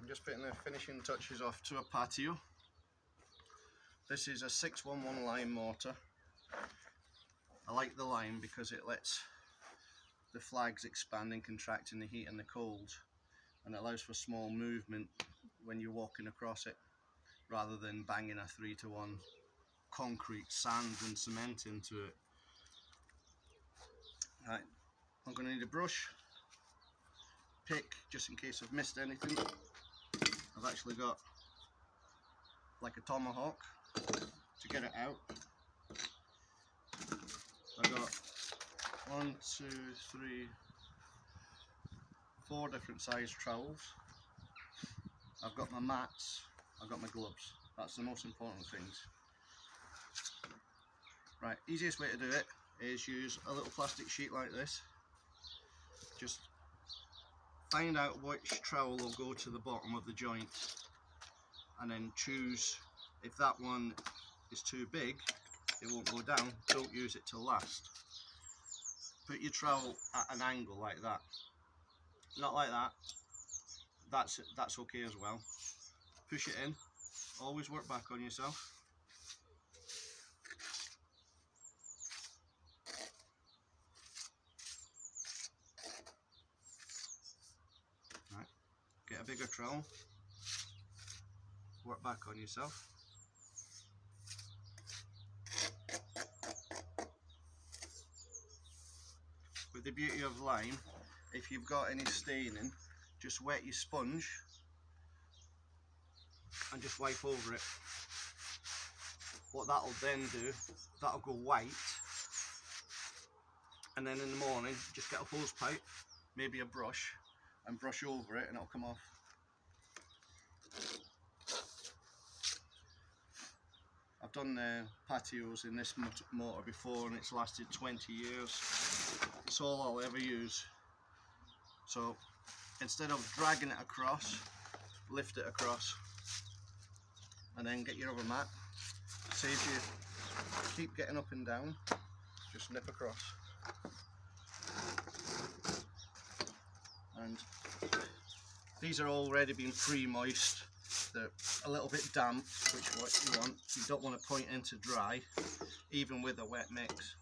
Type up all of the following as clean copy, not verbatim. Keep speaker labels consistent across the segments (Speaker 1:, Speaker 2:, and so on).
Speaker 1: I'm just putting the finishing touches off to a patio. This is a 611 lime mortar. I like the lime because it lets the flags expand and contract in the heat and the cold, and it allows for small movement when you're walking across it, rather than banging a 3-to-1 concrete, sand and cement into it. Right, I'm going to need a brush, pick, just in case I've missed anything. I've actually got like a tomahawk to get it out. I've got 1, 2, 3, 4 different size trowels. I've got my mats, I've got my gloves. That's the most important things. Right, easiest way to do it is use a little plastic sheet like this. Just find out which trowel will go to the bottom of the joint, and then choose. If that one is too big, it won't go down. Don't use it till last. Put your trowel at an angle like that. Not like that. That's okay as well. Push it in. Always work back on yourself. Right. Get a bigger trowel. Work back on yourself. With the beauty of lime, if you've got any staining, just wet your sponge and just wipe over it. What that'll then do, that'll go white, and then in the morning just get a hose pipe, maybe a brush, and brush over it and it'll come off. I've done patios in this mortar before and it's lasted 20 years. It's all I'll ever use. So instead of dragging it across, lift it across and then get your other mat. Saves you keep getting up and down, just nip across. And these are already been pre-moist. They're a little bit damp, which is what you want. You don't want to point into dry, even with a wet mix.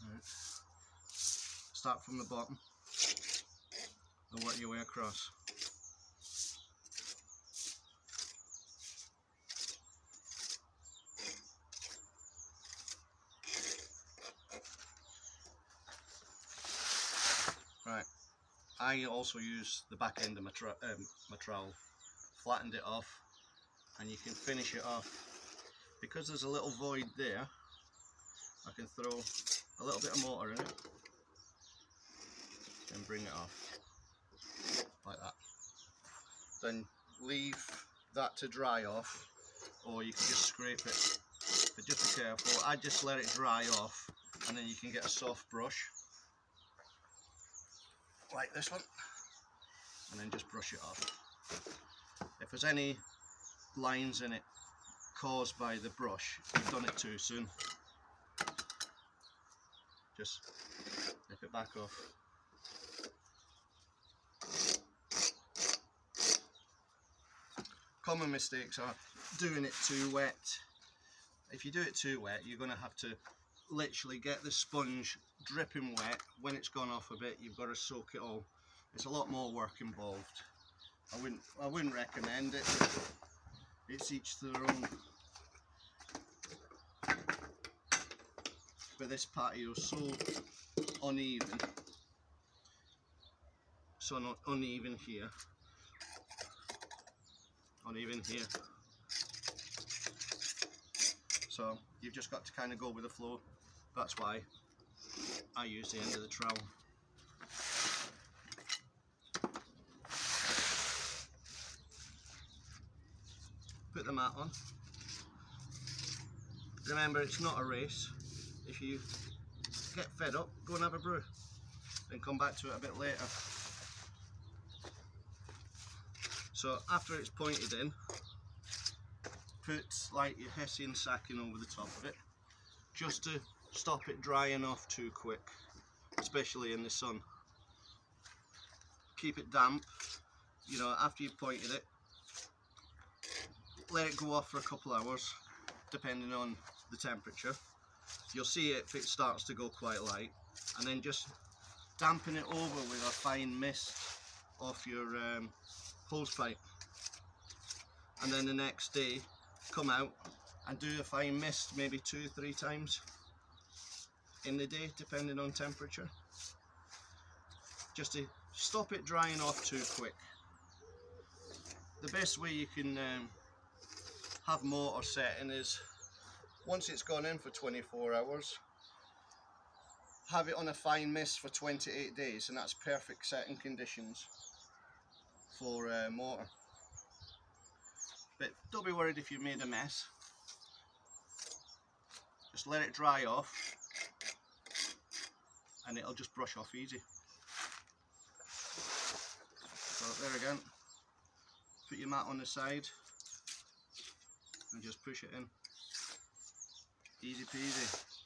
Speaker 1: Right. Start from the bottom and work your way across. Right. I also use the back end of my trowel, flattened it off, and you can finish it off. Because there's a little void there, I can throw a little bit of mortar in it and bring it off, like that. Then leave that to dry off, or you can just scrape it, but just be careful. I just let it dry off, and then you can get a soft brush, like this one, and then just brush it off. If there's any lines in it caused by the brush, you've done it too soon. Just nip it back off. Common mistakes are doing it too wet. If you do it too wet, you're going to have to literally get the sponge dripping wet. When it's gone off a bit, you've got to soak it all. It's a lot more work involved. I wouldn't recommend it. It's each to their own. But this patio is so uneven. So not uneven here. Uneven here. So you've just got to kind of go with the flow. That's why I use the end of the trowel. Put the mat on. Remember, it's not a race. If you get fed up, go and have a brew. Then come back to it a bit later. So after it's pointed in, put like your hessian sacking over the top of it, just to stop it drying off too quick, especially in the sun. Keep it damp. you know, after you've pointed it, let it go off for a couple hours, depending on the temperature. You'll see it if it starts to go quite light, and then just dampen it over with a fine mist off your hose pipe. And then the next day, come out and do a fine mist, maybe 2-3 times in the day, depending on temperature, just to stop it drying off too quick. The best way you can have mortar setting is, once it's gone in for 24 hours, have it on a fine mist for 28 days, and that's perfect setting conditions for mortar. But don't be worried if you've made a mess. Just let it dry off and it'll just brush off easy. So there again, put your mat on the side and just push it in. Easy peasy.